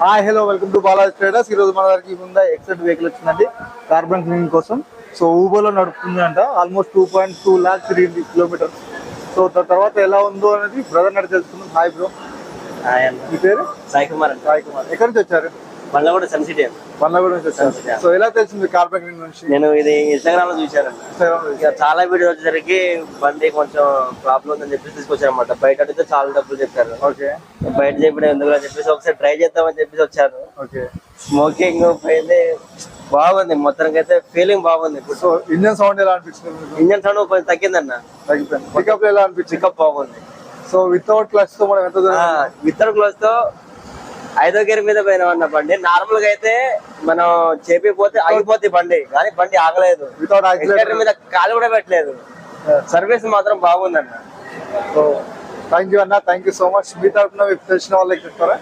Hi hello welcome to Balaji traders. ఈ రోజు మన దగ్గరికి ముందు ఎక్సెట్ వెహికల్ వచ్చిందండి కార్బన్ క్లీనింగ్ కోసం. సో ఊబోలో నడుపుతుంది అంట. ఆల్మోస్ట్ 2.2 lakhs తిరిగింది కిలోమీటర్స్. సో తర్వాత ఎలా ఉందో అనేది బ్రదర్ నడి తెలుసుకుందాం. Hi bro. మీ పేరు? సాయి కుమార్. ఎక్కడి నుంచి వచ్చారు? Bandlaguda sun city. బండ్లగూడ నుంచి వచ్చారు. సో ఎలా తెలిసింది కార్బన్ క్లీనింగ్ నుంచి? నేను ఇది ఇన్స్టాగ్రామ్ లో చూసాను. చాలా వీడియో వచ్చేసరికి బండి కొంచెం ప్రాబ్లం ఉందని చెప్పేసి తీసుకొచ్చారు అనమాట. బయట అడిగితే చాలా డబ్బులు చెప్పారు. ఓకే, బయట చెప్పడం ఎందుకు అని చెప్పేసి ఒకసారి ట్రై చేద్దామని చెప్పేసి వచ్చాను. ఓకే. స్మోకింగ్ పోయింది, బాగుంది, మొత్తానికి అయితే ఫీలింగ్ బాగుంది. సో ఇంజన్ సౌండ్ ఎలా అనిపించింది? ఇంజన్ సౌండ్ కొంచెం తగ్గిందన్న. తగ్గిపోయింది. పికప్ ఎలా అనిపించింది? పికప్ బాగుంది. సో వితౌట్ క్లచ్ తో మనం ఎంత వితౌట్ క్లచ్ తో 5వ గేర్ మీద పోయినామన్న బండి. నార్మల్ గా అయితే మనం చేపిపోతే ఆగిపోతే బండి, కానీ బండి ఆగలేదు. వితౌట్ గేర్ మీద కాలు కూడా పెట్టలేదు. సర్వీస్ మాత్రం బాగుందన్న. సో థ్యాంక్ యూ అన్న, థ్యాంక్ యూ సో మచ్. మీ తరఫున తెలిసిన వాళ్ళకి చెప్తారా?